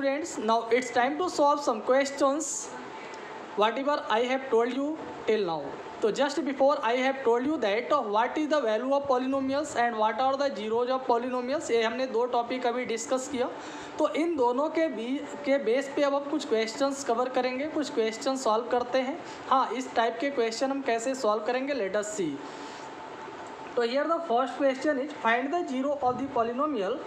students, now it's time to solve some questions whatever I have told you till now. So just before I have told you that what is the value of polynomials and what are the zeros of polynomials, ये हमने दो topic अभी discuss किया. तो इन दोनों के base पे अब हम कुछ क्वेश्चंस कवर करेंगे, कुछ क्वेश्चन सॉल्व करते हैं. हाँ, इस टाइप के क्वेश्चन हम कैसे सॉल्व करेंगे, लेट अस सी. तो here the first question is find the zero of the polynomial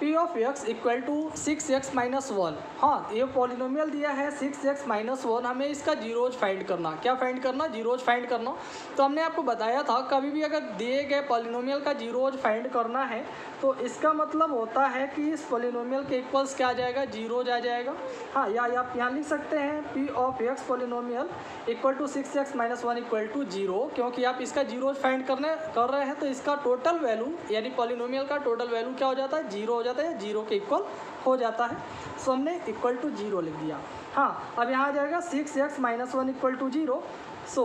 P of x equal to 6x minus 1. हाँ, ये पॉलिनोमियल दिया है 6x माइनस 1, हमें इसका जीरोज फाइंड करना. क्या फाइंड करना? जीरोज फाइंड करना. तो हमने आपको बताया था कभी भी अगर दिए गए पॉलिनोमियल का जीरोज फाइंड करना है तो इसका मतलब होता है कि इस पॉलिनोमियल के इक्वल्स क्या आ जाएगा, जीरोज आ जाएगा. हाँ, या आप यहाँ लिख सकते हैं P of x polynomial equal to 6x minus 1 equal to 0, क्योंकि आप इसका जीरोज फाइंड कर रहे हैं तो इसका टोटल वैल्यू यानी पॉलिनोमियल का टोटल वैल्यू क्या हो जाता है, जीरो हो जाता है, जीरो के इक्वल हो जाता है. सो हमने इक्वल टू 0 लिख दिया. हाँ, अब यहाँ आ जाएगा 6x minus 1 equal to 0. So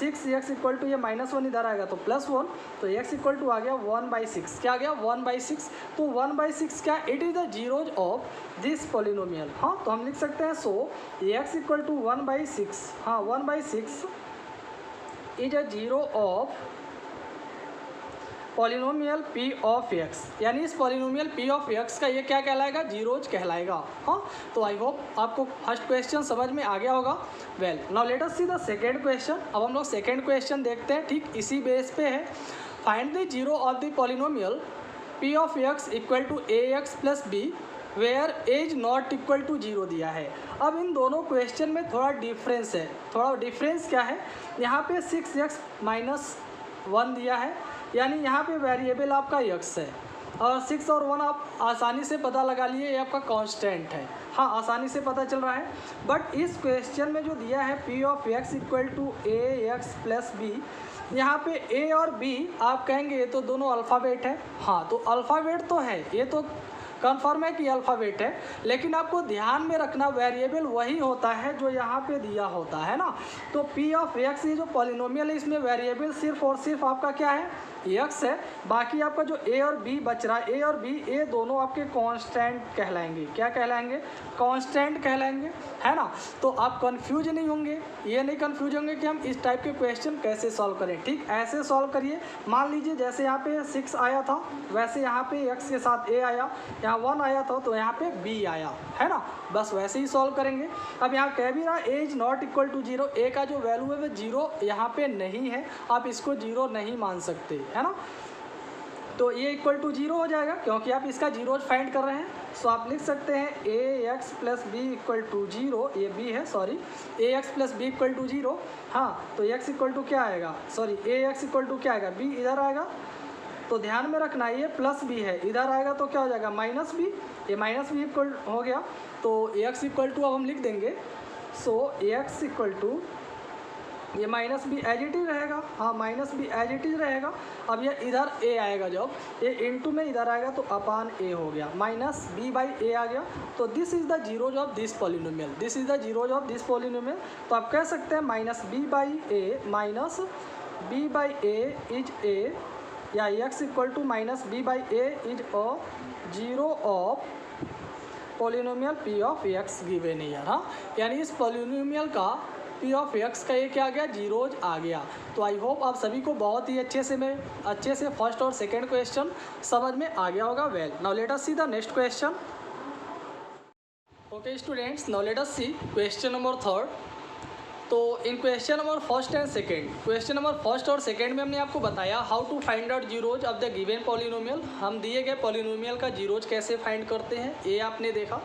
6x equal to ये माइनस 1 इधर आएगा तो प्लस 1, तो x इक्वल टू आ गया 1/6. क्या आ गया? 1/6. तो 1/6 क्या? It is the zeros of this polynomial. हाँ, तो हम लिख सकते हैं सो x इक्वल टू 1/6. हाँ, 1/6 is a zero of polynomial p of x, यानी इस पॉलिनोमियल p ऑफ x का ये क्या कहलाएगा, जीरोज कहलाएगा. हाँ, तो आई होप आपको फर्स्ट क्वेश्चन समझ में आ गया होगा. Well, now let us see the second question. अब हम लोग सेकेंड क्वेश्चन देखते हैं, ठीक इसी बेस पे है. Find the zero of the polynomial p of x equal to ax plus b where as not equal to 0 दिया है. अब इन दोनों क्वेश्चन में थोड़ा डिफरेंस है. थोड़ा डिफरेंस क्या है, यहाँ पे 6x माइनस 1 दिया है, यानी यहाँ पे वेरिएबल आपका x है और 6 और 1 आप आसानी से पता लगा लिए, ये आपका कांस्टेंट है. हाँ, आसानी से पता चल रहा है. बट इस क्वेश्चन में जो दिया है p of x equal to ax plus b, यहाँ पे a और b आप कहेंगे ये तो दोनों अल्फ़ाबेट है. हाँ, तो अल्फ़ाबेट तो है, ये तो कन्फर्म है कि अल्फ़ाबेट है, लेकिन आपको ध्यान में रखना वेरिएबल वही होता है जो यहाँ पे दिया होता है ना. तो p ऑफ x ये जो पॉलिनोमियल है इसमें वेरिएबल सिर्फ और सिर्फ आपका क्या है, x है. बाकी आपका जो a और b बच रहा है, a और b ये दोनों आपके कांस्टेंट कहलाएंगे. क्या कहलाएंगे? कांस्टेंट कहलाएंगे, है ना. तो आप कंफ्यूज नहीं होंगे, ये नहीं कंफ्यूज होंगे कि हम इस टाइप के क्वेश्चन कैसे सॉल्व करें. ठीक ऐसे सॉल्व करिए. मान लीजिए जैसे यहाँ पे 6 आया था वैसे यहाँ पे x के साथ a आया, यहाँ 1 आया था तो यहाँ पे b आया, है ना. बस वैसे ही सॉल्व करेंगे. अब यहाँ कह भी रहा as not equal to 0, a का जो वैल्यू है वो 0 यहाँ पे नहीं है, आप इसको 0 नहीं मान सकते, है ना. तो ये इक्वल टू 0 हो जाएगा क्योंकि आप इसका जीरोज फाइंड कर रहे हैं. सो आप लिख सकते हैं ax plus B equal to 0, ये b है sorry, ax plus B equal to 0. हाँ, तो x इक्वल टू क्या आएगा, सॉरी ax इक्वल टू क्या आएगा, b इधर आएगा. तो ध्यान में रखना ये प्लस b है, इधर आएगा तो क्या हो जाएगा, माइनस b. ये माइनस b इक्वल हो गया तो ax इक्वल टू अब हम लिख देंगे. सो ax इक्वल टू ये minus B as it is रहेगा. हाँ, minus B as it is रहेगा. अब ये इधर a आएगा, जब ये इनटू में इधर आएगा तो अपान a हो गया, माइनस b बाई a आ गया. तो this is the zeros of this polynomial, this is the zeros of this polynomial. तो आप कह सकते हैं minus b by a minus b by a is a, या x equal to minus b by a is a zero of polynomial p of x given here. हाँ, यानी इस polynomial का p ऑफ x का ये क्या आ गया, zeros आ गया. तो आई होप आप सभी को बहुत ही अच्छे से फर्स्ट और सेकंड क्वेश्चन समझ में आ गया होगा. Well, now let us see the next question. Okay students, now let us see question number third. तो in question number first and second, question number first और सेकंड में हमने आपको बताया how to find out zeros of the given polynomial. हम दिए गए polynomial का जीरोज कैसे फाइंड करते हैं ये आपने देखा.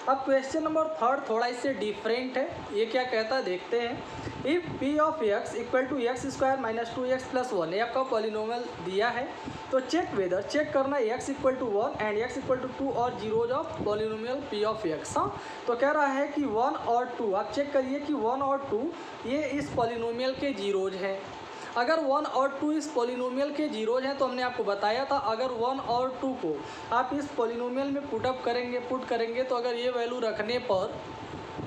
अब क्वेश्चन नंबर थर्ड थोड़ा इससे डिफरेंट है. ये क्या कहता है देखते हैं. If p of x equal to X square minus 2x plus 1, ये आपका पॉलिनोमियल दिया है. तो चेक करना x equal to 1 and x equal to 2 और zeros of polynomial p of x. हाँ, तो कह रहा है कि 1 और 2 आप चेक करिए कि 1 और 2 ये इस पॉलिनोमियल के जीरोज हैं. अगर 1 और 2 इस पॉलिनोमियल के जीरोज हैं तो हमने आपको बताया था अगर 1 और 2 को आप इस पॉलिनोमियल में पुट करेंगे तो अगर ये वैल्यू रखने पर,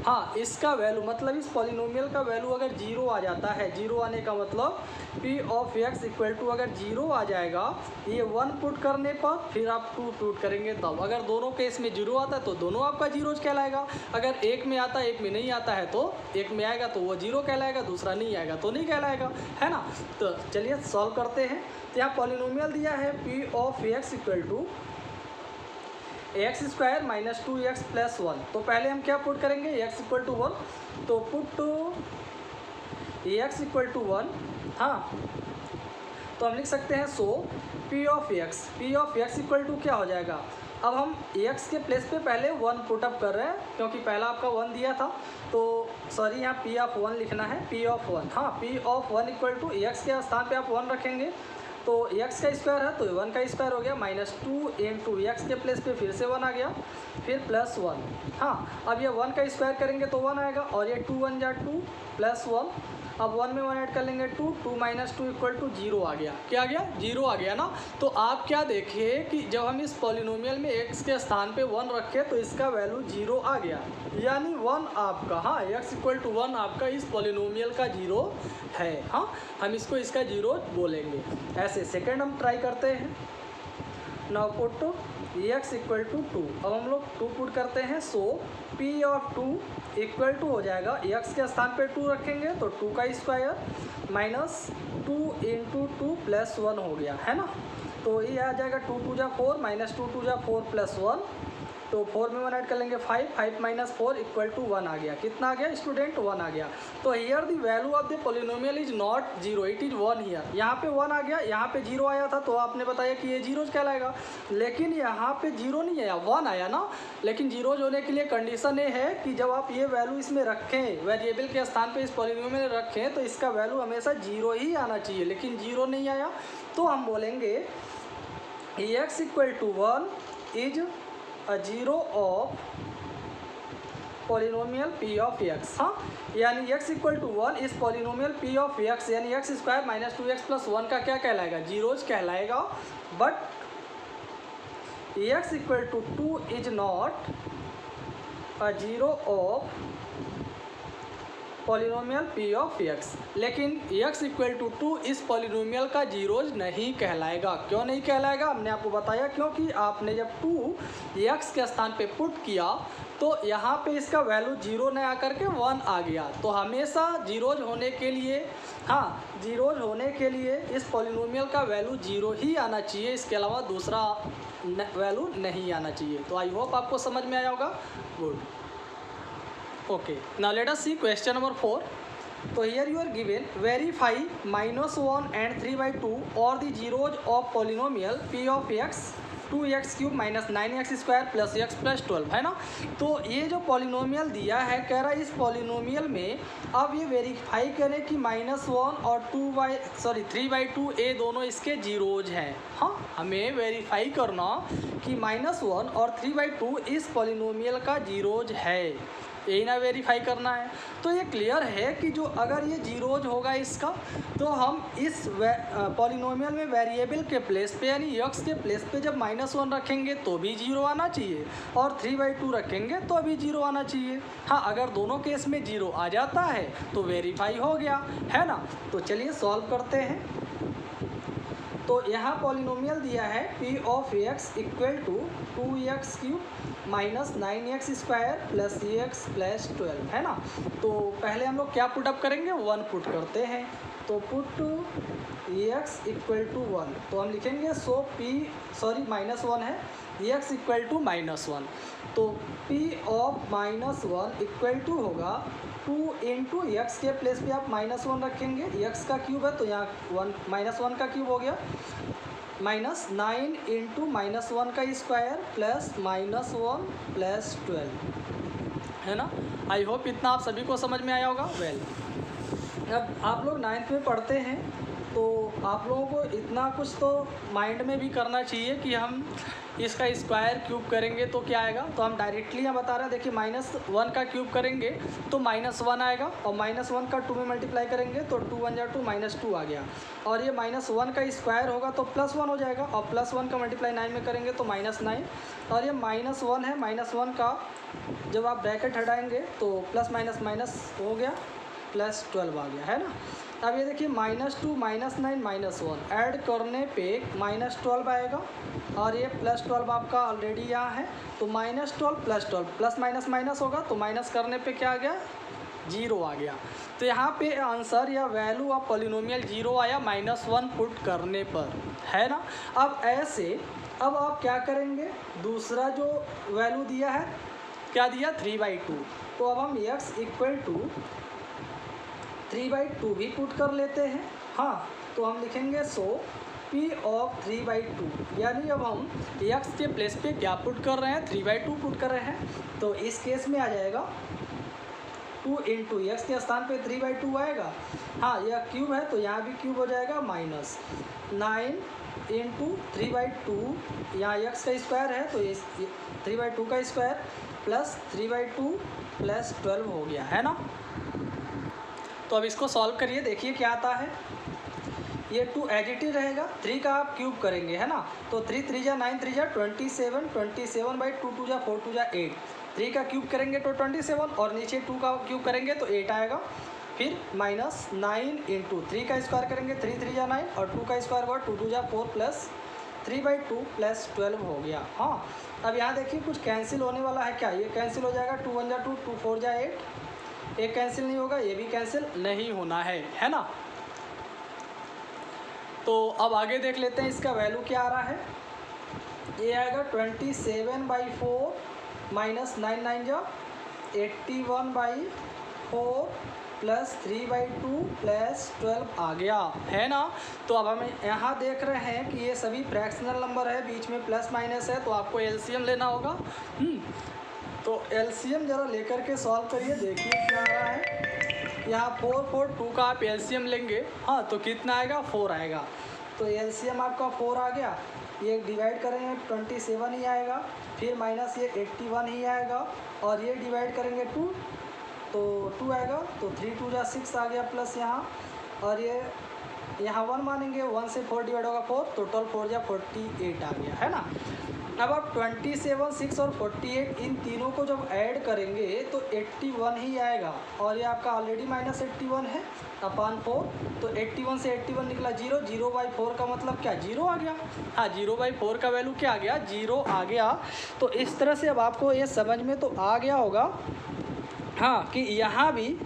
हाँ इसका वैल्यू मतलब इस पॉलिनोमियल का वैल्यू अगर जीरो आ जाता है, जीरो आने का मतलब P of x equal to अगर जीरो आ जाएगा ये वन पुट करने पर, फिर आप टू पुट करेंगे तब। अगर दोनों केस में जीरो आता है तो दोनों आपका जीरोज कहलाएगा। अगर एक में आता है एक में नहीं आता है तो एक में आएगा तो वो जीरो कहलाएगा, दूसरा नहीं आएगा तो नहीं कहलाएगा, है ना। तो चलिए सॉल्व करते हैं। तो यहाँ पॉलिनोमियल दिया है P of x equal to X square minus 2x plus 1। तो पहले हम क्या पुट करेंगे, एक्स इक्वल टू 1, तो put to x equal to 1। हाँ तो हम लिख सकते हैं so P of x equal to क्या हो जाएगा। अब हम एक्स के प्लेस पे पहले 1 पुटअप कर रहे हैं क्योंकि पहला आपका 1 दिया था, तो सॉरी यहाँ पी ऑफ 1 लिखना है, पी ऑफ 1। हाँ P of 1 equal to X के स्थान पे आप 1 रखेंगे तो एक्स का स्क्वायर है तो 1 का स्क्वायर हो गया, माइनस 2 इंटू एक्स के प्लेस पे फिर से 1 आ गया, फिर प्लस 1। हाँ अब ये 1 का स्क्वायर करेंगे तो 1 आएगा और ये 2 1 जा 2 प्लस 1। अब 1 में 1 ऐड कर लेंगे 2, 2 माइनस 2 इक्वल टू 0 आ गया। क्या आ गया, 0 आ गया ना। तो आप क्या देखिए कि जब हम इस पॉलिनोमियल में x के स्थान पे 1 रखे तो इसका वैल्यू 0 आ गया, यानी 1 आपका, हाँ x इक्वल टू 1 आपका इस पॉलिनोमियल का 0 है। हाँ हम इसको इसका 0 बोलेंगे। ऐसे सेकेंड हम ट्राई करते हैं। Now put to x equal to 2। अब हम लोग 2 पुट करते हैं, so P of 2 equal to हो जाएगा, एक्स के स्थान पे 2 रखेंगे तो 2 का स्क्वायर माइनस 2 इंटू 2 प्लस 1 हो गया, है ना। तो ये आ जाएगा 2 2 जा 4 माइनस 2 2 जा 4 प्लस 1, तो 4 में 1 ऐड कर लेंगे 5, 5 माइनस 4 इक्वल टू 1 आ गया। कितना आ गया स्टूडेंट, 1 आ गया। तो here the value of the polynomial is not 0, it is 1 here. यहाँ पे 1 आ गया, यहाँ पे 0 आया था तो आपने बताया कि ये जीरोज कहलाएगा, लेकिन यहाँ पे 0 नहीं आया, 1 आया ना। लेकिन जीरोज होने के लिए कंडीशन ये है कि जब आप ये वैल्यू इसमें रखें, वेरिएबल के स्थान पे इस पॉलिनोमियल में रखें तो इसका वैल्यू हमेशा 0 ही आना चाहिए, लेकिन 0 नहीं आया तो हम बोलेंगे X equal to 1 is a zero of polynomial p of x। हाँ यानी x इक्वल टू 1 इस पॉलिनोमियल p of x यानी X square minus 2x plus 1 का क्या कहलाएगा, जीरोज कहलाएगा। But x equal to 2 is not a zero of polynomial p of x। लेकिन x equal to 2 इस पॉलिनोमियल का जीरोज नहीं कहलाएगा। क्यों नहीं कहलाएगा, हमने आपको बताया क्योंकि आपने जब 2 x के स्थान पे पुट किया तो यहाँ पे इसका वैल्यू 0 नहीं आकर के 1 आ गया। तो हमेशा जीरोज होने के लिए, हाँ जीरोज होने के लिए इस पॉलिनोमियल का वैल्यू 0 ही आना चाहिए, इसके अलावा दूसरा वैल्यू नहीं आना चाहिए। तो आई होप आपको समझ में आया होगा। Good, okay, now let us see question number 4. So here you are given verify -1 and 3/2 or the zeros of polynomial p of x 2x cube minus 9x square plus x plus 12, है ना। तो ये जो polynomial दिया है, कह रहा है इस पॉलिनोमियल में अब ये वेरीफाई करें कि -1 और 3/2 ये दोनों इसके जीरोज हैं। हाँ हमें वेरीफाई करना कि -1 और 3/2 इस पॉलिनोमियल का जीरोज है, यही ना वेरीफाई करना है। तो ये क्लियर है कि जो अगर ये जीरोज होगा इसका, तो हम इस पॉलिनोमियल में वेरिएबल के प्लेस पे यानी x के प्लेस पे जब -1 रखेंगे तो भी 0 आना चाहिए और 3/2 रखेंगे तो भी 0 आना चाहिए। हाँ अगर दोनों केस में 0 आ जाता है तो वेरीफाई हो गया, है ना। तो चलिए सॉल्व करते हैं। तो यहाँ पॉलिनोमियल दिया है p of x equal to 2x cube minus 9x square plus x plus 12, है ना। तो पहले हम लोग क्या पुटअप करेंगे, 1 पुट करते हैं। तो put to x equal to 1, तो हम लिखेंगे सो -1 है, x इक्वल टू -1। तो p ऑफ -1 इक्वल टू होगा 2 इंटू एक्स के प्लेस पे आप -1 रखेंगे, x का क्यूब है तो यहाँ -1 का क्यूब हो गया, माइनस 9 इंटू -1 का स्क्वायर प्लस -1 प्लस 12, है ना। आई होप इतना आप सभी को समझ में आया होगा। वेल अब आप लोग 9th में पढ़ते हैं तो आप लोगों को इतना कुछ तो माइंड में भी करना चाहिए कि हम इसका स्क्वायर क्यूब करेंगे तो क्या आएगा। तो हम डायरेक्टली यहाँ बता रहे हैं, देखिए -1 का क्यूब करेंगे तो -1 आएगा, और -1 का 2 में मल्टीप्लाई करेंगे तो 2 1 जा 2 -2 आ गया। और ये -1 का स्क्वायर होगा तो +1 हो जाएगा, और +1 का मल्टीप्लाई 9 में करेंगे तो -9। और ये -1 है, -1 का जब आप ब्रैकेट हटाएंगे तो प्लस माइनस माइनस हो गया, +12 आ गया, है ना। अब ये देखिए -2 -9 -1 ऐड करने पे -12 आएगा, और ये +12 आपका ऑलरेडी यहाँ है, तो -12 +12 प्लस माइनस माइनस होगा, तो माइनस करने पे क्या आ गया, 0 आ गया। तो यहाँ पे आंसर या वैल्यू ऑफ पॉलिनोमियल 0 आया -1 पुट करने पर, है ना। अब ऐसे अब आप क्या करेंगे, दूसरा जो वैल्यू दिया है, क्या दिया, 3/2, तो अब हम x = 3/2 भी पुट कर लेते हैं। हाँ, तो हम लिखेंगे सो P ऑफ 3/2, यानी अब हम x के प्लेस पे क्या पुट कर रहे हैं, 3/2 पुट कर रहे हैं। तो इस केस में आ जाएगा 2 × x के स्थान पे 3/2 आएगा। हाँ, यह क्यूब है तो यहाँ भी क्यूब हो जाएगा, -9 × 3/2, यहाँ x का स्क्वायर है तो इस 3/2 का स्क्वायर प्लस 3/2 + 12 हो गया, है ना। तो अब इसको सॉल्व करिए, देखिए क्या आता है। ये 2 एज इट इज रहेगा, 3 का आप क्यूब करेंगे, है ना। तो 3 3 जा 9 3 जा 27, 27/2 2 जा 4 2 जा 8, 3 का क्यूब करेंगे तो 27, और नीचे 2 का क्यूब करेंगे तो 8 आएगा। फिर -9 × 3 का स्क्वायर करेंगे, 3 3 जा 9, और 2 का स्क्वायर हुआ 2 2 जा 4 प्लस 3/2 + 12 हो गया। हाँ, अब यहाँ देखिए कुछ कैंसिल होने वाला है, क्या ये कैंसिल हो जाएगा, 2 1 जा 2 2 4 जा 8, एक कैंसिल नहीं होगा, ये भी कैंसिल नहीं होना है ना। तो अब आगे देख लेते हैं इसका वैल्यू क्या आ रहा है। ये आएगा 27/4 -9 9 जा 81/4 + 3/2 + 12 आ गया, है ना। तो अब हम यहाँ देख रहे हैं कि ये सभी फ्रैक्शनल नंबर है, बीच में प्लस माइनस है, तो आपको एलसीएम लेना होगा। तो एलसीएम ज़रा लेकर के सॉल्व करिए, देखिए क्या आ रहा है। यहाँ 4 4 2 का आप एलसीएम लेंगे, हाँ, तो कितना आएगा, 4 आएगा। तो एलसीएम आपका 4 आ गया, ये डिवाइड करेंगे 27 ही आएगा, फिर माइनस ये 81 ही आएगा, और ये डिवाइड करेंगे 2 तो 2 आएगा, तो 3 2 जा 6 आ गया, प्लस यहाँ, और ये यहाँ 1 मानेंगे, 1 से 4 डिवाइड होगा 4, टोटल 4 जा 48 आ गया, है ना। अब आप 27 6 और 48 इन तीनों को जब ऐड करेंगे तो 81 ही आएगा, और ये आपका ऑलरेडी -81 है /4, तो 81 से 81 निकला 0, 0/4 का मतलब क्या, 0 आ गया। हाँ, 0/4 का वैल्यू क्या आ गया, 0 आ गया। तो इस तरह से अब आपको ये समझ में तो आ गया होगा, हाँ, कि यहाँ भी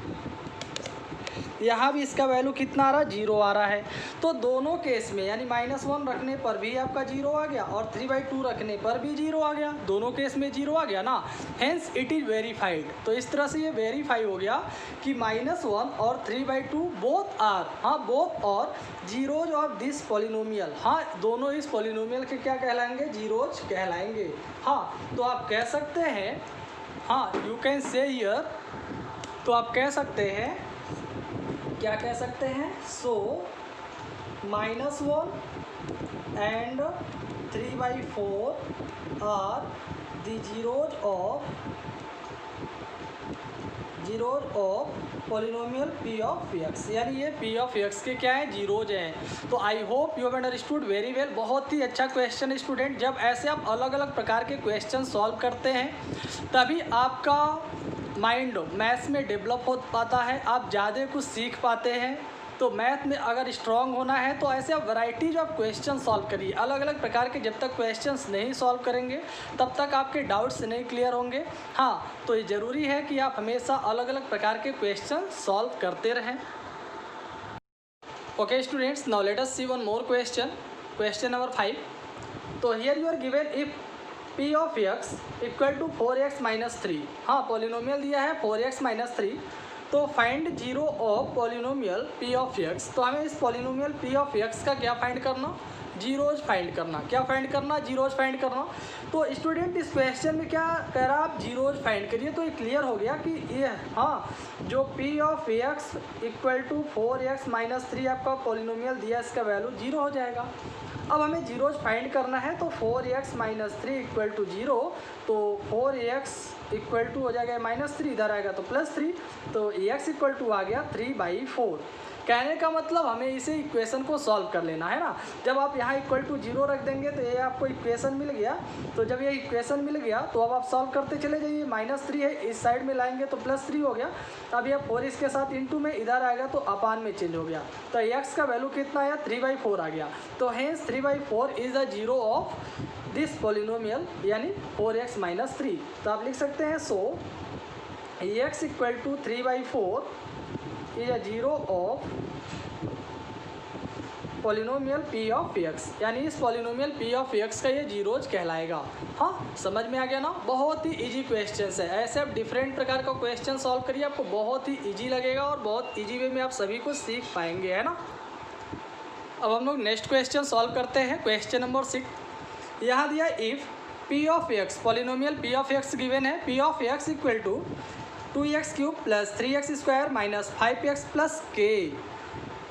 इसका वैल्यू कितना आ रहा है, 0 आ रहा है। तो दोनों केस में यानी -1 रखने पर भी आपका 0 आ गया, और 3/2 रखने पर भी 0 आ गया, दोनों केस में 0 आ गया ना, हेंस इट इज़ वेरीफाइड। तो इस तरह से ये वेरीफाई हो गया कि -1 और 3/2 बोथ आर, हाँ, बोथ और जीरोज ऑफ दिस पॉलिनोमियल, हाँ, दोनों इस पॉलिनोमियल के क्या कहलाएंगे, जीरोज कहलाएंगे। हाँ, तो आप कह सकते हैं, हाँ, यू कैन से हियर, तो आप कह सकते हैं, क्या कह सकते हैं, so -1 and 3/4 are the zeros of polynomial P of x, यानी ये P ऑफ x के क्या है, जीरोज हैं। तो I hope you have understood very well. बहुत ही अच्छा क्वेश्चन स्टूडेंट, जब ऐसे आप अलग अलग प्रकार के क्वेश्चन सॉल्व करते हैं तभी आपका माइंड मैथ्स में डेवलप हो पाता है, आप ज़्यादा कुछ सीख पाते हैं। तो मैथ में अगर स्ट्रांग होना है तो ऐसे आप वैरायटीज ऑफ क्वेश्चन सॉल्व करिए, अलग अलग प्रकार के। जब तक क्वेश्चंस नहीं सॉल्व करेंगे तब तक आपके डाउट्स नहीं क्लियर होंगे। हाँ, तो ये ज़रूरी है कि आप हमेशा अलग अलग प्रकार के क्वेश्चन सॉल्व करते रहें। Okay students, now let us see one more question number 5। तो here you are given if P of x = 4x - 3, हाँ, पॉलिनोमियल दिया है 4x - 3, तो find zero of polynomial P of x. तो हमें इस पॉलिनोमियल पी ऑफ एक्स का क्या फाइंड करना, जीरोज फाइंड करना। क्या फाइंड करना, जीरोज फाइंड करना। तो स्टूडेंट इस क्वेश्चन में क्या कह रहा है, आप जीरोज फाइंड करिए। तो ये क्लियर हो गया कि ये हाँ जो P of x equal to 4x - 3 आपका पॉलिनोमियल दिया, इसका वैल्यू जीरो हो जाएगा। अब हमें जीरोज फाइंड करना है, तो 4x - 3 इक्वल टू जीरो। तो 4x इक्वल टू हो जाएगा -3, इधर आएगा तो +3, तो x इक्वल टू आ गया 3/4। कहने का मतलब हमें इसे इक्वेशन को सॉल्व कर लेना है ना। जब आप यहाँ इक्वल टू जीरो रख देंगे तो ये आपको इक्वेशन मिल गया। तो जब ये इक्वेशन मिल गया तो अब आप सॉल्व करते चले जाइए। -3 है, इस साइड में लाएंगे तो +3 हो गया। अब ये 4 इसके साथ इंटू में इधर आएगा तो अपान में चेंज हो गया। तो x का वैल्यू कितना आया, 3/4 आ गया। तो hence 3/4 is the zero of this polynomial, यानी 4x - 3। तो आप लिख सकते हैं so x equal to 3/4 is a zero of polynomial P of X, यानी इस पॉलिनोमियल पी ऑफ एक्स का ये जीरोज कहलाएगा। हाँ, समझ में आ गया ना। बहुत ही इजी क्वेश्चन है। ऐसे आप डिफरेंट प्रकार का क्वेश्चन सॉल्व करिए, आपको बहुत ही इजी लगेगा और बहुत इजी वे में आप सभी कुछ सीख पाएंगे, है ना। अब हम लोग नेक्स्ट क्वेश्चन सॉल्व करते हैं। क्वेश्चन नंबर 6 यहाँ दिया, if P of x, polynomial P of x given है। P of x equal to 2x³ + 3x² - 5x + k।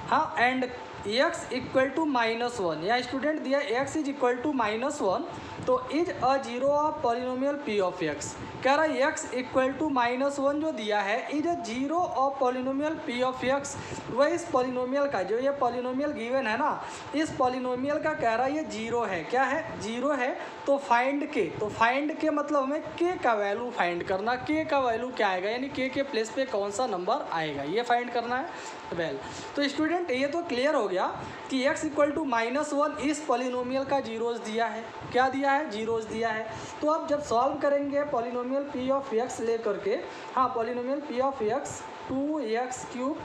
हाँ, एंड x इक्वल टू -1। यहाँ स्टूडेंट दिया x इज इक्वल टू -1, तो is a zero of polynomial P of x. कह रहा है x equal to -1 जो दिया है is a zero of polynomial P of x. वह इस पॉलिनोमियल का, जो ये पॉलिनोमियल गिवन है ना, इस पॉलिनोमियल का कह रहा है ये जीरो है। क्या है, जीरो है। तो फाइंड के, तो फाइंड के मतलब हमें k का वैल्यू फाइंड करना। k का वैल्यू क्या आएगा, यानी k के प्लेस पे कौन सा नंबर आएगा, ये फाइंड करना है। वेल, तो स्टूडेंट ये तो क्लियर हो गया कि x इक्वल टू -1 इस पॉलिनोमियल का जीरोज दिया है। क्या दिया है, जीरोज दिया है। तो आप जब सॉल्व करेंगे पॉलिनोमियल पी ऑफ एक्स लेकर के, हाँ polynomial P of x 2x³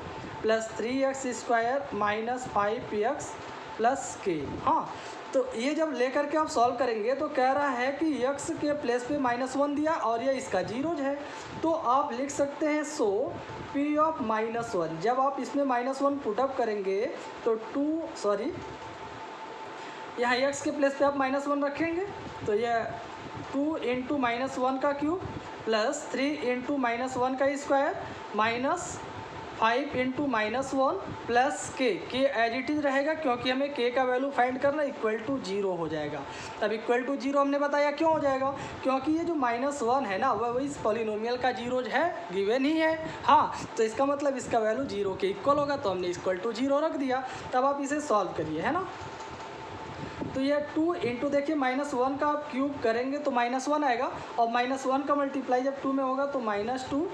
+ 3x² - 5x + k। हाँ, तो ये जब लेकर के आप सॉल्व करेंगे तो कह रहा है कि x के प्लेस पे -1 दिया और ये इसका जीरोज है। तो आप लिख सकते हैं सो p ऑफ -1। जब आप इसमें -1 पुटअप करेंगे तो यहाँ x के प्लेस पे आप -1 रखेंगे, तो ये 2 × -1 का क्यूब + 3 × -1 का square - 5 × -1 + k as it is रहेगा, क्योंकि हमें k का वैल्यू फाइंड करना, इक्वल टू 0 हो जाएगा। तब इक्वल टू 0 हमने बताया क्यों हो जाएगा, क्योंकि ये जो -1 है ना वह इस पॉलिनोमियल का जीरोज है, गिवन ही है। हाँ, तो इसका मतलब इसका वैल्यू 0 के इक्वल होगा, तो हमने इक्वल टू 0 रख दिया। तब आप इसे सॉल्व करिए, है ना। तो ये 2 × देखिए -1 का आप क्यूब करेंगे तो -1 आएगा, और -1 का मल्टीप्लाई जब 2 में होगा तो -2,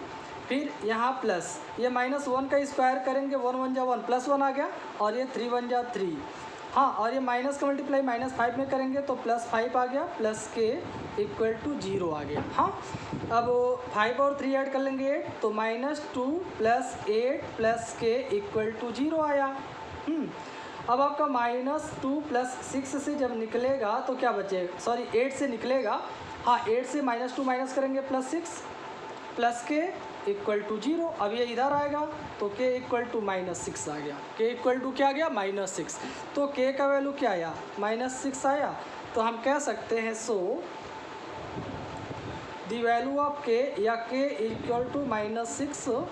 फिर यहाँ प्लस, ये -1 का स्क्वायर करेंगे, 1 × 1 = 1 +1 आ गया, और ये 3 × 1 = 3। हाँ, और ये माइनस का मल्टीप्लाई -5 में करेंगे तो +5 आ गया, +k इक्वल टू 0 आ गया। हाँ, अब 5 और 3 ऐड कर लेंगे 8, तो -2 + 8 + k इक्वल टू 0 आया। अब आपका -2 + 6 से जब निकलेगा तो क्या बचेगा, सॉरी 8 से निकलेगा। हाँ, 8 से -2 माइनस करेंगे +6 + k इक्वल टू 0। अब ये इधर आएगा तो k इक्वल टू -6 आ गया। k इक्वल टू क्या आ गया, -6। तो k का वैल्यू क्या आया, -6 आया। तो हम कह सकते हैं so the value of k, या k इक्वल टू -6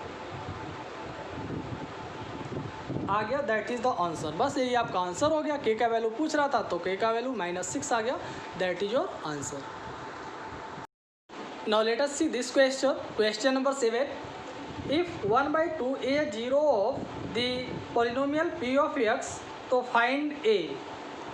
आ गया, दैट इज़ द आंसर। बस यही आपका आंसर हो गया। k का वैल्यू पूछ रहा था तो k का वैल्यू -6 आ गया, that is your answer. Now let us see this question. Question number 7. If 1/2 is a zero of the polynomial p of x, तो find a।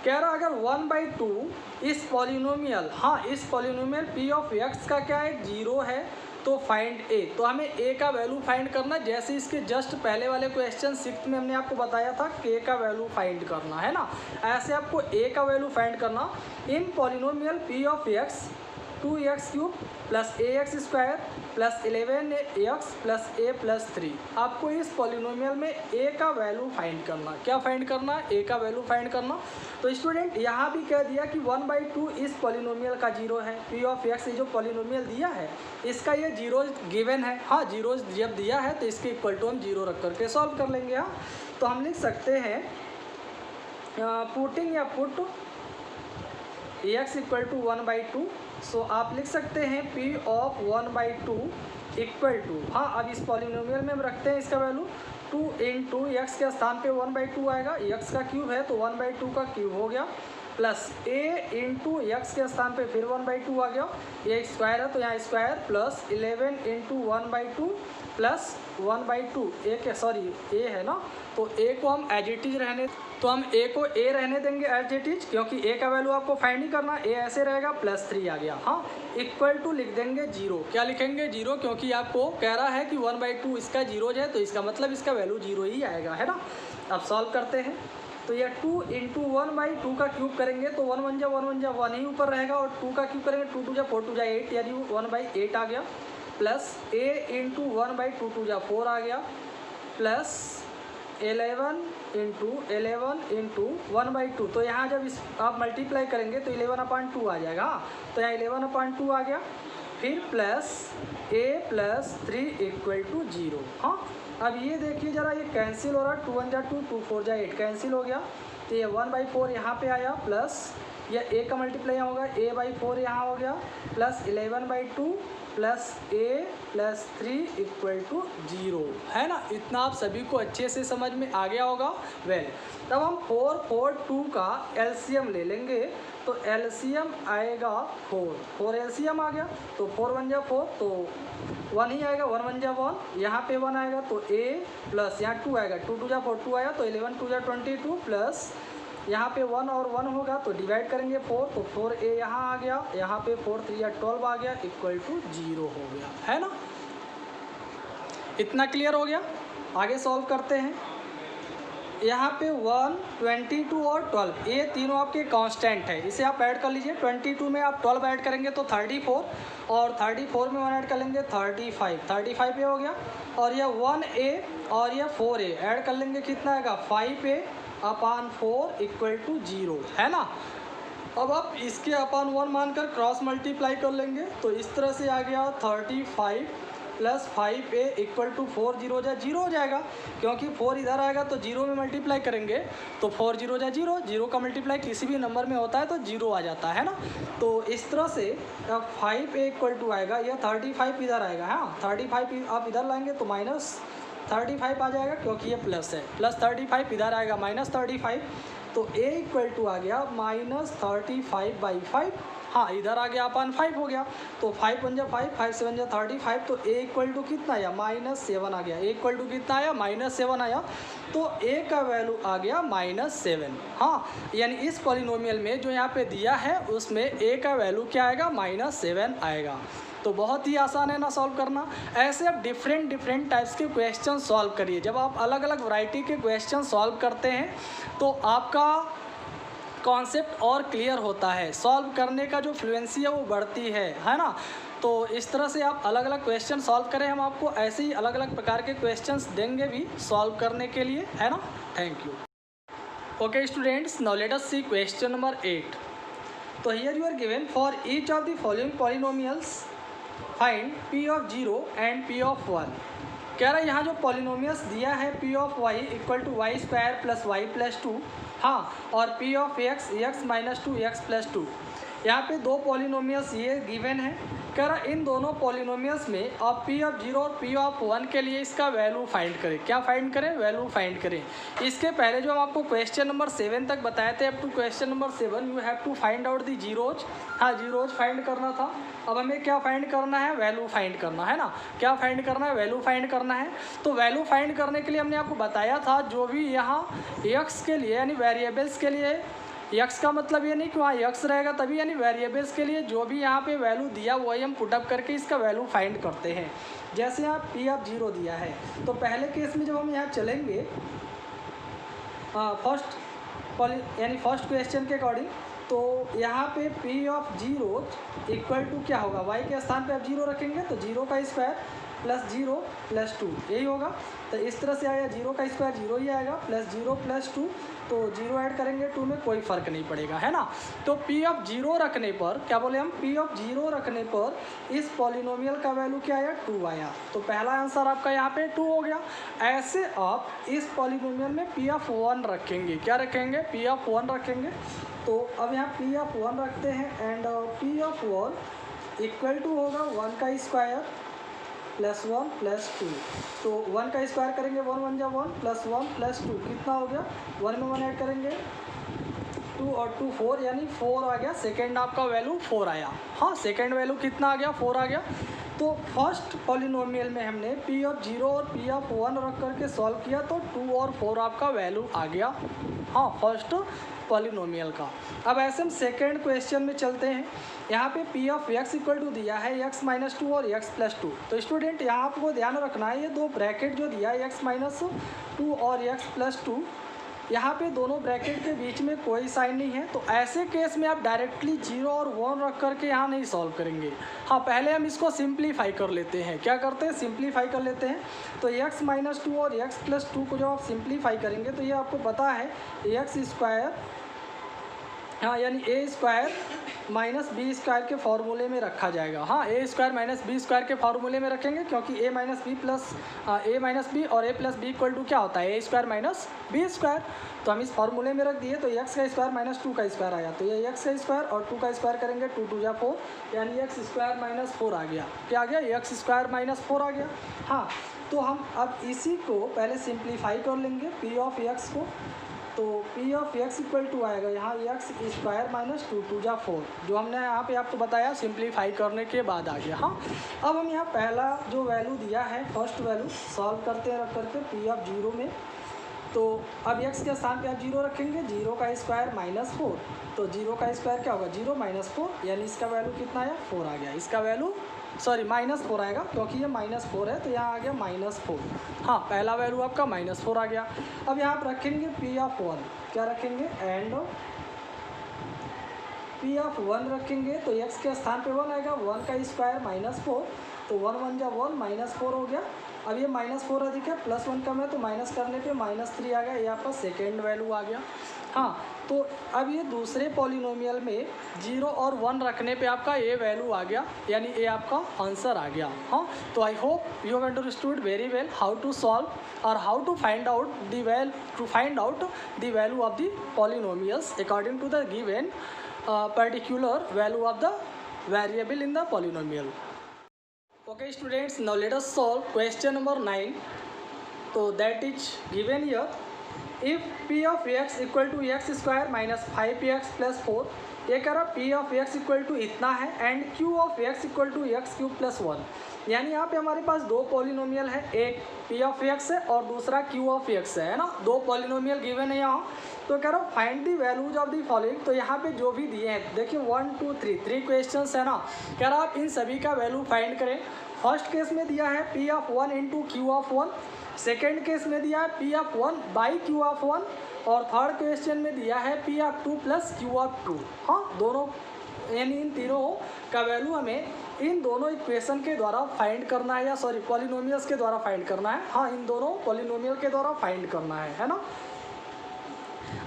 कह रहा अगर 1/2 इस पॉलिनोमियल, हाँ इस पॉलिनोमियल p ऑफ x का क्या है, जीरो है, तो फाइंड a। तो हमें a का वैल्यू फाइंड करना, जैसे इसके जस्ट पहले वाले क्वेश्चन 6 में हमने आपको बताया था k का वैल्यू फाइंड करना है ना, ऐसे आपको a का वैल्यू फाइंड करना in polynomial p of x 2x³ plus ax² plus 11x plus a plus 3। आपको इस पॉलिनोमियल में a का वैल्यू फाइंड करना। क्या फाइंड करना? a का वैल्यू फाइंड करना। तो स्टूडेंट यहाँ भी कह दिया कि 1/2 इस पॉलिनोमियल का जीरो है। p ऑफ x जो पॉलिनोमियल दिया है इसका ये जीरो गिवन है। हाँ, जीरो जब दिया है तो इसके इक्वल टू हम जीरो रख करके सॉल्व कर लेंगे। हाँ, तो हम लिख सकते हैं पुटिंग या पुट x इक्वल टू 1/2। सो आप लिख सकते हैं p ऑफ 1/2 इक्वल टू, हाँ अब इस पॉलिनोमियल में हम रखते हैं इसका वैल्यू 2 इंटू एक्स के स्थान पे 1/2 आएगा। x का क्यूब है तो 1/2 का क्यूब हो गया, प्लस a इंटू एक्स के स्थान पे फिर 1/2 आ गया। ये स्क्वायर है तो यहाँ square, plus 11 into 1/2 plus 1/2 a है ना, तो a को हम एज इट इज रहने, तो हम a को a रहने देंगे एज इट इज, क्योंकि a का वैल्यू आपको फाइंड ही करना। a ऐसे रहेगा, प्लस 3 आ गया। हाँ, इक्वल टू लिख देंगे 0। क्या लिखेंगे? 0, क्योंकि आपको कह रहा है कि 1/2 इसका जीरो है तो इसका मतलब इसका वैल्यू 0 ही आएगा, है ना। अब सॉल्व करते हैं। तो ये 2 इंटू 1/2 का क्यूब करेंगे तो 1 1 जा 1 ही ऊपर रहेगा, और 2 का क्यूब करेंगे 2 2 जा 4 2 जा 8, यानी 1/8 आ गया, प्लस a इंटू 1/2 2 जा 4 आ गया, प्लस 11 इंटू 1/2। तो यहाँ जब इस आप मल्टीप्लाई करेंगे तो 11/2 आ जाएगा। तो यहाँ 11/2 आ गया, फिर plus a plus 3 equal to 0। हाँ, अब ये देखिए ज़रा, ये कैंसिल हो रहा है, 2 1 जा 2 2 4 जा 8 कैंसिल हो गया। तो ये 1/4 यहाँ पे आया, प्लस ये a का मल्टीप्लाई यहाँ होगा, a/4 यहाँ हो गया, plus 11/2 plus a plus 3 equal to 0, है ना। इतना आप सभी को अच्छे से समझ में आ गया होगा। वेल, तब हम 4 4 2 का एलसीएम ले लेंगे, तो एलसीएम आएगा 4 एलसीएम आ गया, तो 4 1 जा 4 तो 1 ही आएगा, 1 1 जा 1, यहाँ पे 1 आएगा तो a प्लस यहाँ 2 आएगा, 2 2 जा 4 2 आया, तो 11 2 जा 22 प्लस यहाँ पे 1 और 1 होगा तो डिवाइड करेंगे 4, तो 4a यहाँ आ गया, यहाँ पे 4 3 या 12 आ गया, इक्वल टू 0 हो गया, है ना। इतना क्लियर हो गया। आगे सॉल्व करते हैं। यहाँ पे 1 22 और 12 ये तीनों आपके कांस्टेंट है, इसे आप ऐड कर लीजिए। 22 में आप 12 ऐड करेंगे तो 34, और 34 में 1 ऐड कर लेंगे 35 ये हो गया, और ये 1a और ये 4a ऐड कर लेंगे, कितना आएगा 5a/4 इक्वल टू 0, है ना। अब आप इसके अपान 1 मानकर क्रॉस मल्टीप्लाई कर लेंगे, तो इस तरह से आ गया 35 प्लस 5a इक्वल टू 4 0 जा 0 हो जाएगा, क्योंकि 4 इधर आएगा तो 0 में मल्टीप्लाई करेंगे तो 4 0 जा 0, 0 का मल्टीप्लाई किसी भी नंबर में होता है तो 0 आ जाता है ना। तो इस तरह से 5a इक्वल टू आएगा, यह 35 इधर आएगा। हाँ, 35 आप इधर लाएंगे तो माइनस 35 आ जाएगा, क्योंकि ये प्लस है, प्लस 35 इधर आएगा माइनस 35, तो a इक्वल टू आ गया -35/5। हाँ, इधर आ गया अपन 5 हो गया, तो 5 1 जा 5 5 7 जा 35, तो a इक्वल टू कितना आया -7 आ गया। a इक्वल टू कितना आया -7 आया, तो a का वैल्यू आ गया -7। हाँ, यानी इस पॉलिनोमियल में जो यहाँ पे दिया है उसमें a का वैल्यू क्या आएगा -7 आएगा। तो बहुत ही आसान है ना सॉल्व करना। ऐसे आप डिफरेंट टाइप्स के क्वेश्चन सॉल्व करिए। जब आप अलग अलग वैरायटी के क्वेश्चन सॉल्व करते हैं तो आपका कॉन्सेप्ट और क्लियर होता है, सॉल्व करने का जो फ्लुएंसी है वो बढ़ती है ना। तो इस तरह से आप अलग अलग क्वेश्चन सॉल्व करें, हम आपको ऐसे ही अलग अलग प्रकार के क्वेश्चंस देंगे भी सॉल्व करने के लिए, है ना। Thank you. Okay students, now let us see question number 8। तो here you are given for each of the following polynomials find p of 0 and p of 1। कह रहा है यहाँ जो पॉलिनोमियल्स दिया है p of y equal to y square plus y plus 2, हाँ, और p of x minus 2x plus 2। यहाँ पे दो पॉलिनोमियल्स ये गिवन है। कह रहा इन दोनों पॉलिनोमियल्स में अब p ऑफ 0 और p ऑफ 1 के लिए इसका वैल्यू फाइंड करें। क्या फाइंड करें? वैल्यू फाइंड करें। इसके पहले जो हम आपको क्वेश्चन नंबर 7 तक बताए थे, up to question number 7 you have to find out the zeros. हाँ, जीरोज फाइंड करना था। अब हमें क्या फाइंड करना है? वैल्यू फाइंड करना है ना। क्या फाइंड करना है? वैल्यू फाइंड करना है। तो वैल्यू फाइंड करने के लिए हमने आपको बताया था, जो भी यहाँ x के लिए यानी वेरिएबल्स के लिए, x का मतलब ये नहीं कि वहाँ x रहेगा तभी, यानी वेरिएबल्स के लिए जो भी यहाँ पे वैल्यू दिया वही हम पुटअप करके इसका वैल्यू फाइंड करते हैं। जैसे यहाँ p ऑफ 0 दिया है, तो पहले केस में जब हम यहाँ चलेंगे फर्स्ट क्वेश्चन के अकॉर्डिंग, तो यहाँ पे P of zeros equal to क्या होगा, वाई के स्थान पे आप जीरो रखेंगे तो जीरो का square plus zero plus two यही होगा। तो इस तरह से आएगा, जीरो का स्क्वायर जीरो ही आएगा प्लस जीरो प्लस टू, तो जीरो ऐड करेंगे टू में कोई फ़र्क नहीं पड़ेगा, है ना। तो पी ऑफ जीरो रखने पर क्या बोले हम, पी ऑफ जीरो रखने पर इस पॉलिनोमियल का वैल्यू क्या आया, टू आया। तो पहला आंसर आपका यहाँ पे टू हो गया। ऐसे आप इस पॉलिनोमियल में पी ऑफ वन रखेंगे, क्या रखेंगे, पी ऑफ वन रखेंगे। तो अब यहाँ पी ऑफ वन रखते हैं and P of one equal to होगा वन का square plus one plus two. तो वन का स्क्वायर करेंगे, वन वन जा one plus one plus two कितना हो गया, वन में वन ऐड करेंगे टू और टू फोर, यानी फोर आ गया। सेकेंड आपका वैल्यू फोर आया। हाँ, सेकेंड वैल्यू कितना आ गया, फोर आ गया। तो फर्स्ट पॉलिनोमियल में हमने पी ऑफ जीरो और पी ऑफ वन रख करके सॉल्व किया तो टू और फोर आपका वैल्यू आ गया, हाँ, फर्स्ट पॉलिनोमियल का। अब ऐसे हम सेकेंड क्वेश्चन में चलते हैं। यहाँ पे P of x equal to दिया है एक्स माइनस टू और एक्स प्लस टू। तो स्टूडेंट यहाँ आपको ध्यान रखना है, ये दो ब्रैकेट जो दिया है एक्स माइनस टू और एक्स प्लस टू, यहाँ पे दोनों ब्रैकेट के बीच में कोई साइन नहीं है। तो ऐसे केस में आप डायरेक्टली जीरो और वन रख करके यहाँ नहीं सॉल्व करेंगे। हाँ, पहले हम इसको सिंप्लीफाई कर लेते हैं। क्या करते हैं, सिंप्लीफाई कर लेते हैं। तो एक्स माइनस टू और एक्स प्लस टू को जब आप सिंप्लीफाई करेंगे तो ये आपको पता है एक्स स्क्वायर, हाँ, यानी ए स्क्वायर माइनस बी स्क्वायर के फॉर्मूले में रखा जाएगा। हाँ, ए स्क्वायर माइनस बी स्क्वायर के फॉर्मूले में रखेंगे, क्योंकि ए माइनस बी प्लस ए माइनस बी और ए प्लस बी इक्वल टू क्या होता है, ए स्क्वायर माइनस बी स्क्वायर। तो हम इस फॉर्मूले में रख दिए तो एक्स का स्क्वायर माइनस टू का स्क्वायर आया। तो ये एक्स का स्क्वायर और टू का स्क्वायर करेंगे, टू टू या फोर, यानी एक्स स्क्वायर माइनस फोर आ गया। क्या आ गया, एक्स स्क्वायर माइनस फोर आ गया। हाँ, तो हम अब इसी को पहले सिंप्लीफाई कर लेंगे पी ऑफ एक्स को। तो P of x equal to आएगा यहाँ X square minus two two जा फोर, जो हमने यहाँ पे आपको बताया सिंप्लीफाई करने के बाद आ गया। हाँ, अब हम यहाँ पहला जो वैल्यू दिया है फर्स्ट वैल्यू सॉल्व करते हैं रख करके पी ऑफ जीरो में। तो अब एक्स के स्थान पे आप जीरो रखेंगे, जीरो का स्क्वायर माइनस फोर, तो जीरो का स्क्वायर क्या होगा, जीरो माइनस फोर, यानी इसका वैल्यू कितना आया, फोर आ गया। इसका वैल्यू सॉरी माइनस फोर आएगा, क्योंकि ये माइनस फोर है तो यहाँ आ गया माइनस फोर। हाँ, पहला वैल्यू आपका माइनस फोर आ गया। अब यहाँ आप रखेंगे पी ऑफ वन, क्या रखेंगे, एंड पी ऑफ वन रखेंगे तो एक्स के स्थान पे वन आएगा, वन का स्क्वायर माइनस फोर, तो वन वन जा वन माइनस फोर हो गया। अब ये माइनस फोर अधिक है प्लस वन कम है तो माइनस करने पे माइनस थ्री आ गया, ये आपका सेकेंड वैल्यू आ गया। हाँ, तो अब ये दूसरे पॉलिनोमियल में जीरो और वन रखने पे आपका ये वैल्यू आ गया, यानी ये आपका आंसर आ गया। हाँ, तो I hope you have understood very well how to solve और how to find out the value of the polynomials according to the given particular value of the variable in the polynomial. Okay students, now let us solve question number 9. So that is given here, if p of x equal to x square minus 5x plus 4, ये कह रहा p of x equal to इतना है and q of x equal to X cube plus one, यानी यहाँ पे हमारे पास दो पॉलिनोमियल है, एक p of x है और दूसरा q of x है ना। दो पॉलिनोमियल गिवन है यहाँ। तो कह रहा हूँ find the values of the following. तो यहाँ पे जो भी दिए हैं देखिए 1 2 3 3 क्वेश्चंस है ना, कह रहा आप इन सभी का वैल्यू फाइंड करें। फर्स्ट केस में दिया है p of 1 into Q of 1, second case में दिया है p of 1 by Q of 1, और थर्ड क्वेश्चन में दिया है p of 2 plus Q of 2। हाँ, दोनों यानी इन तीनों का वैल्यू हमें इन दोनों इक्वेशन के द्वारा फाइंड करना है, या सॉरी पॉलिनोमियल्स के द्वारा फाइंड करना है। हाँ, इन दोनों पॉलिनोमियल के द्वारा फाइंड करना है ना।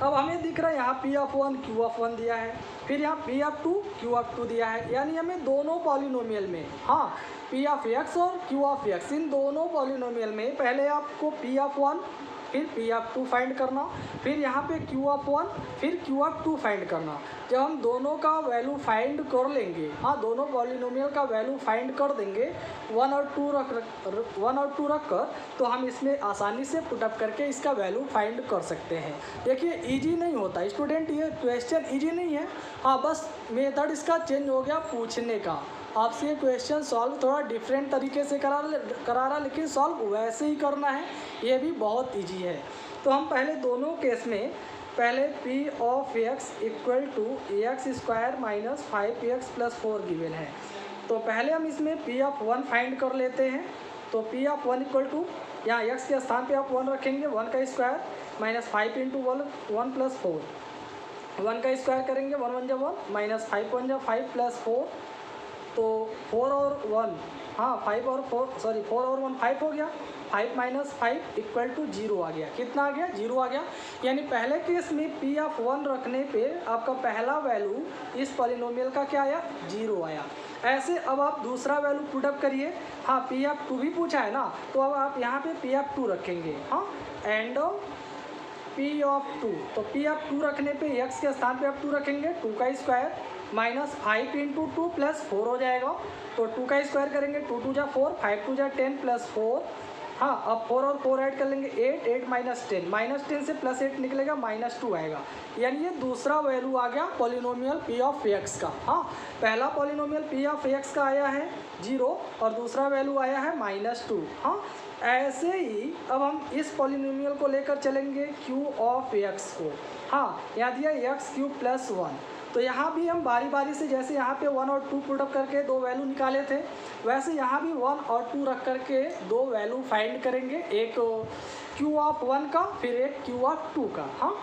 अब हमें दिख रहा है यहाँ p ऑफ 1 q ऑफ 1 दिया है, फिर यहाँ p ऑफ 2 q ऑफ 2 दिया है, यानी हमें दोनों पॉलिनोमियल में, हाँ, p ऑफ x और q ऑफ x, इन दोनों पॉलिनोमियल में पहले आपको p ऑफ 1 फिर p ऑफ 2 फाइंड करना, फिर यहाँ पे q ऑफ 1 फिर q ऑफ 2 फाइंड करना। जब हम दोनों का वैल्यू फाइंड कर लेंगे, हाँ, दोनों पॉलिनोमियल का वैल्यू फाइंड कर देंगे 1 और 2 रख कर, तो हम इसमें आसानी से पुटअप करके इसका वैल्यू फाइंड कर सकते हैं। देखिए इजी नहीं होता स्टूडेंट, ये क्वेश्चन इजी नहीं है। हाँ, बस मेथड इसका चेंज हो गया पूछने का। आपसे ये क्वेश्चन सॉल्व थोड़ा डिफरेंट तरीके से करा रहा, लेकिन सॉल्व वैसे ही करना है, ये भी बहुत इजी है। तो हम पहले दोनों केस में पहले p of x equal to X square minus 5x plus 4 given है, तो पहले हम इसमें p ऑफ 1 फाइंड कर लेते हैं। तो p ऑफ 1 इक्वल टू, यहाँ x के स्थान पे आप 1 रखेंगे, 1 का स्क्वायर माइनस 5 इंटू 1 प्लस 4, 1 का स्क्वायर करेंगे 1 1 जा 1 माइनस 5 1 जा 5 प्लस 4, तो 4 और 1, हाँ 5 और 4 सॉरी 4 और 1 5 हो गया, 5 माइनस 5 इक्वल टू 0 आ गया। कितना आ गया? 0 आ गया। यानी पहले केस में पी ऑफ 1 रखने पे आपका पहला वैल्यू इस पॉलिनोमियल का क्या आया? 0 आया। ऐसे अब आप दूसरा वैल्यू पुटअप करिए। हाँ पी ऑफ 2 भी पूछा है ना, तो अब आप यहाँ पे पी ऑफ 2 रखेंगे। हाँ एंड पी ऑफ 2, तो पी ऑफ 2 रखने पे x के स्थान पे आप 2 रखेंगे, 2 का स्क्वायर माइनस 5 इंटू 2 प्लस 4 हो जाएगा। तो 2 का स्क्वायर करेंगे 2 2 जा 4, 5 2 जा 10 प्लस 4, हाँ अब 4 और 4 ऐड कर लेंगे 8, 8 माइनस 10, माइनस 10 से प्लस 8 निकलेगा माइनस 2 आएगा। यानी ये दूसरा वैल्यू आ गया पॉलिनोमियल पी ऑफ एक्स का। हाँ पहला पॉलिनोमियल पी ऑफ एक्स का आया है 0 और दूसरा वैल्यू आया है -2। हाँ ऐसे ही अब हम इस पॉलिनोमियल को लेकर चलेंगे क्यू ऑफ एक्स को। हाँ यहाँ दिया एक्स क्यूब प्लस 1, तो यहाँ भी हम बारी बारी से जैसे यहाँ पे 1 और 2 पुटअप करके दो वैल्यू निकाले थे, वैसे यहाँ भी 1 और 2 रख करके दो वैल्यू फाइंड करेंगे, एक क्यू ऑफ 1 का फिर एक क्यू ऑफ 2 का। हाँ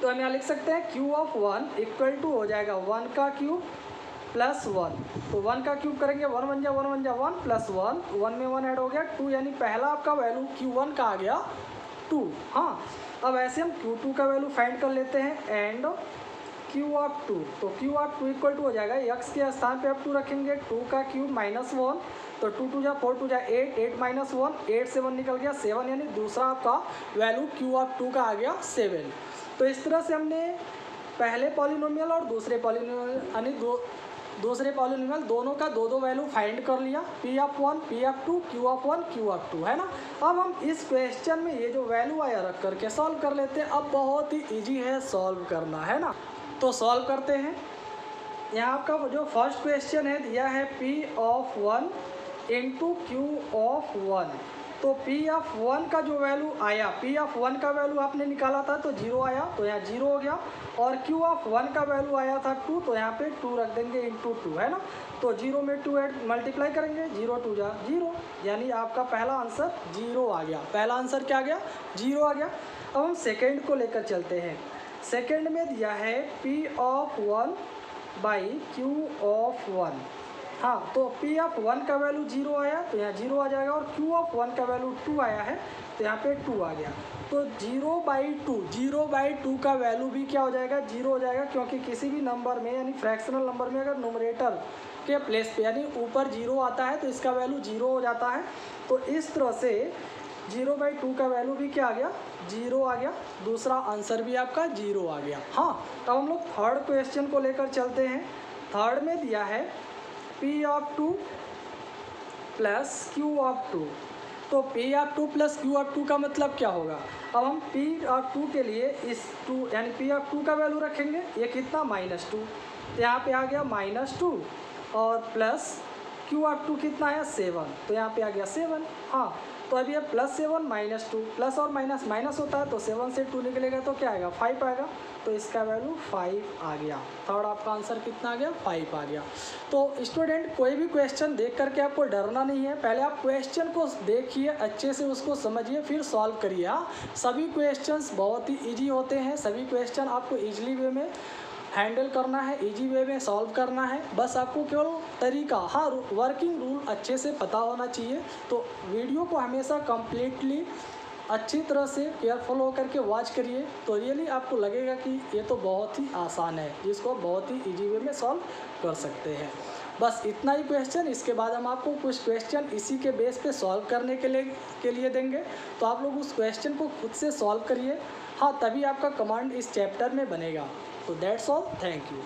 तो हम यहाँ लिख सकते हैं क्यू ऑफ 1 इक्वल टू हो जाएगा 1 का क्यूब प्लस 1, तो 1 का क्यूब करेंगे 1 1 जा 1 1 जा 1 प्लस 1, 1 में 1 ऐड हो गया 2, यानी पहला आपका वैल्यू Q1 का आ गया 2। हाँ अब ऐसे हम Q2 का वैल्यू फाइंड कर लेते हैं एंड Q ऑफ 2, तो Q ऑफ 2 इक्वल टू हो जाएगा x के स्थान पे आप 2 रखेंगे, 2 का क्यूब माइनस 1, तो 2 2 जा 4 2 जा 8, 8 माइनस 1, 8 से 1 निकल गया 7, यानी दूसरा आपका वैल्यू Q ऑफ 2 का आ गया 7। तो इस तरह से हमने पहले पॉलिनोमियल और दूसरे पॉलिनोमियल यानी दूसरे पॉलिनोमियल दोनों का दो वैल्यू फाइंड कर लिया, P of 1 P of 2 Q of 1 Q of 2, है ना। अब हम इस क्वेश्चन में ये जो वैल्यू आया रख करके सॉल्व कर लेते हैं। अब बहुत ही इजी है सॉल्व करना, है ना, तो सॉल्व करते हैं। यहाँ आपका जो फर्स्ट क्वेश्चन है दिया है P of 1 into Q of 1, तो पी ऑफ 1 का जो वैल्यू आया, पी ऑफ 1 का वैल्यू आपने निकाला था तो 0 आया, तो यहाँ 0 हो गया, और क्यू ऑफ 1 का वैल्यू आया था 2, तो यहाँ पे 2 रख देंगे इंटू 2, है ना। तो 0 में 2 ऐड मल्टीप्लाई करेंगे, 0 2 जा 0, यानी आपका पहला आंसर 0 आ गया। पहला आंसर क्या आ गया? 0 आ गया। अब हम सेकेंड को लेकर चलते हैं। सेकेंड में दिया है P of 1 by Q of 1। हाँ तो पी ऑफ 1 का वैल्यू 0 आया, तो यहाँ 0 आ जाएगा, और क्यू ऑफ 1 का वैल्यू 2 आया है, तो यहाँ पे 2 आ गया। तो 0/2 का वैल्यू भी क्या हो जाएगा? 0 हो जाएगा, क्योंकि किसी भी नंबर में यानी फ्रैक्शनल नंबर में अगर नोमरेटर के प्लेस पे यानी ऊपर 0 आता है तो इसका वैल्यू 0 हो जाता है। तो इस तरह से 0/2 का वैल्यू भी क्या आ गया? 0 आ गया। दूसरा आंसर भी आपका 0 आ गया। हाँ अब हम लोग थर्ड क्वेश्चन को लेकर चलते हैं। थर्ड में दिया है P of 2 plus Q of 2, तो P of 2 plus Q of 2 का मतलब क्या होगा? अब हम पी ऑफ 2 के लिए इस 2 यानी पी ऑफ 2 का वैल्यू रखेंगे, ये कितना? -2, तो यहाँ पे आ गया -2, और प्लस क्यू ऑफ 2 कितना है? 7, तो यहाँ पे आ गया 7। हाँ तो अभी अब +7 -2, प्लस और माइनस माइनस होता है, तो 7 से 2 निकलेगा तो क्या आएगा? 5 आएगा, तो इसका वैल्यू 5 आ गया। थर्ड आपका आंसर कितना आ गया? 5 आ गया। तो स्टूडेंट कोई भी क्वेश्चन देख करके आपको डरना नहीं है, पहले आप क्वेश्चन को देखिए, अच्छे से उसको समझिए, फिर सॉल्व करिए। हाँ सभी क्वेश्चंस बहुत ही ईजी होते हैं, सभी क्वेश्चन आपको ईजिली वे में हैंडल करना है, इजी वे में सॉल्व करना है, बस आपको केवल तरीका, हाँ वर्किंग रूल अच्छे से पता होना चाहिए। तो वीडियो को हमेशा कम्प्लीटली अच्छी तरह से केयरफुल होकर के वॉच करिए, तो रियली आपको लगेगा कि ये तो बहुत ही आसान है, जिसको बहुत ही इजी वे में सॉल्व कर सकते हैं। बस इतना ही क्वेश्चन, इसके बाद हम आपको कुछ क्वेश्चन इसी के बेस पे सॉल्व करने के लिए देंगे, तो आप लोग उस क्वेश्चन को खुद से सॉल्व करिए। हाँ तभी आपका कमांड इस चैप्टर में बनेगा। तो दैट्स ऑल, थैंक यू।